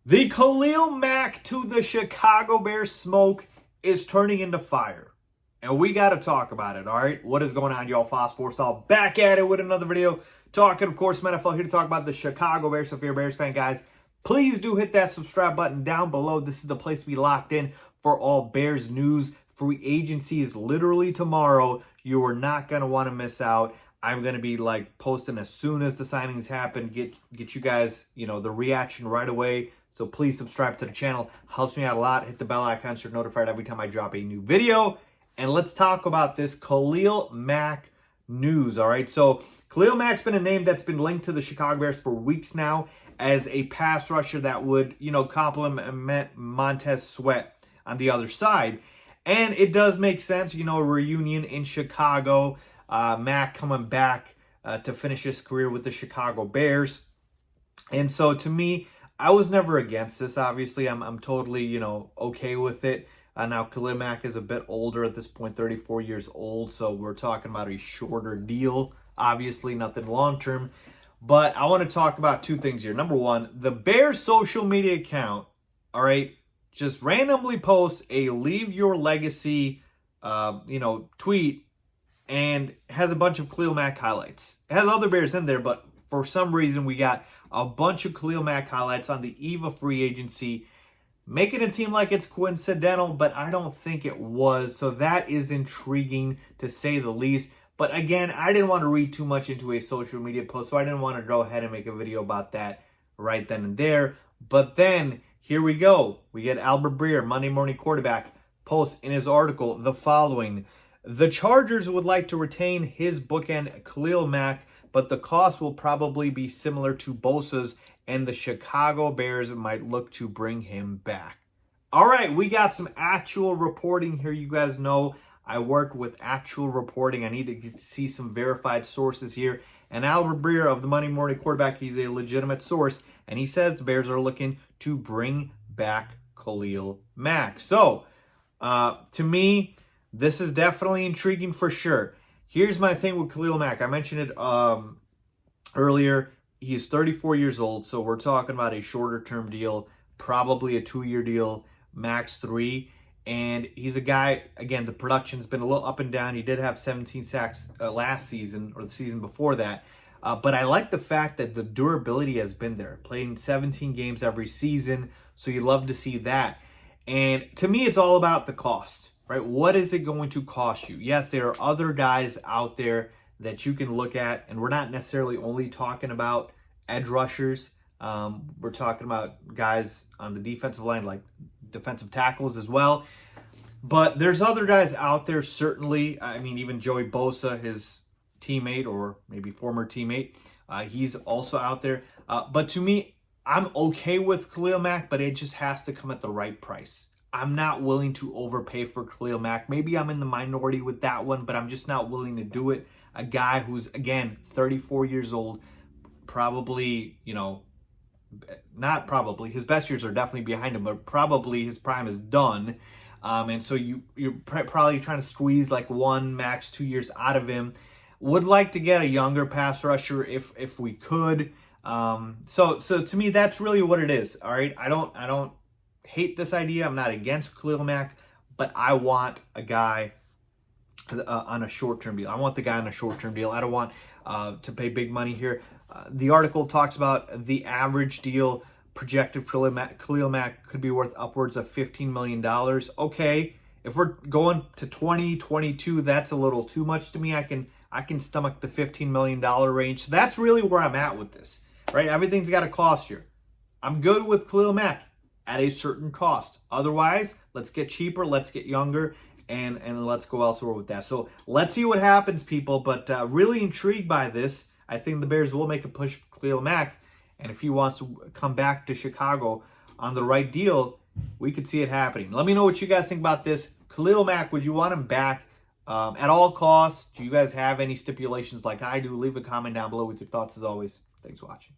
The Khalil Mack to the Chicago Bears smoke is turning into fire. And we got to talk about it, all right? What is going on, y'all? Faiz Sports All back at it with another video. Talking, of course, NFL here to talk about the Chicago Bears. So if you're a Bears fan, guys, please do hit that subscribe button down below. This is the place to be locked in for all Bears news. Free agency is literally tomorrow. You are not going to want to miss out. I'm going to be posting as soon as the signings happen. Get you guys, the reaction right away. So please subscribe to the channel. Helps me out a lot. Hit the bell icon so you're notified every time I drop a new video. And let's talk about this Khalil Mack news, all right? So Khalil Mack's been a name that's been linked to the Chicago Bears for weeks now as a pass rusher that would, complement Montez Sweat on the other side. And it does make sense, a reunion in Chicago. Mack coming back to finish his career with the Chicago Bears. And so to me, I was never against this. Obviously, I'm totally, okay with it. Now, Khalil Mack is a bit older at this point, 34 years old. So we're talking about a shorter deal. Obviously, nothing long-term. But I want to talk about two things here. Number one, the Bears social media account, all right, just randomly posts a Leave Your Legacy, tweet and has a bunch of Khalil Mack highlights. It has other Bears in there, but for some reason we got a bunch of Khalil Mack highlights on the eve of free agency, making it seem like it's coincidental, but I don't think it was. So that is intriguing to say the least. But again, I didn't want to read too much into a social media post, so I didn't want to go ahead and make a video about that right then and there. But then, here we go. We get Albert Breer, Monday Morning Quarterback, posts in his article the following. The Chargers would like to retain his bookend Khalil Mack, but the cost will probably be similar to Bosa's, and the Chicago Bears might look to bring him back. All right, we got some actual reporting here. You guys know I work with actual reporting. I need to see some verified sources here. And Albert Breer of the Monday Morning Quarterback, he's a legitimate source, and he says the Bears are looking to bring back Khalil Mack. So, to me, this is definitely intriguing for sure. Here's my thing with Khalil Mack. I mentioned it earlier. He's 34 years old, so we're talking about a shorter-term deal, probably a 2-year deal, max 3. And he's a guy, again, the production's been a little up and down. He did have 17 sacks last season or the season before that. But I like the fact that the durability has been there, playing 17 games every season, so you love to see that. And to me, it's all about the cost, right? What is it going to cost you? Yes, there are other guys out there that you can look at, and we're not necessarily only talking about edge rushers. We're talking about guys on the defensive line, like defensive tackles as well. But there's other guys out there, certainly. I mean, even Joey Bosa, his teammate or maybe former teammate, he's also out there. But to me, I'm okay with Khalil Mack, but it just has to come at the right price. I'm not willing to overpay for Khalil Mack. Maybe I'm in the minority with that one, but I'm just not willing to do it. A guy who's, again, 34 years old, probably, not probably, his best years are definitely behind him, but probably his prime is done. And so you're probably trying to squeeze 1, max 2 years out of him. Would like to get a younger pass rusher if we could. So to me, that's really what it is. All right. I don't hate this idea. I'm not against Khalil Mack, but I want a guy on a short-term deal. I want the guy on a short-term deal. I don't want to pay big money here. The article talks about the average deal projected for Khalil Mack could be worth upwards of $15 million. Okay, if we're going to 2022, that's a little too much to me. I can stomach the $15 million range. So that's really where I'm at with this, right? Everything's got a cost here. I'm good with Khalil Mack at a certain cost. Otherwise, let's get cheaper, let's get younger, and let's go elsewhere with that. So let's see what happens, people. But really intrigued by this. I think the Bears will make a push for Khalil Mack. And if he wants to come back to Chicago on the right deal, we could see it happening. Let me know what you guys think about this. Khalil Mack, would you want him back at all costs? Do you guys have any stipulations like I do? Leave a comment down below with your thoughts as always. Thanks for watching.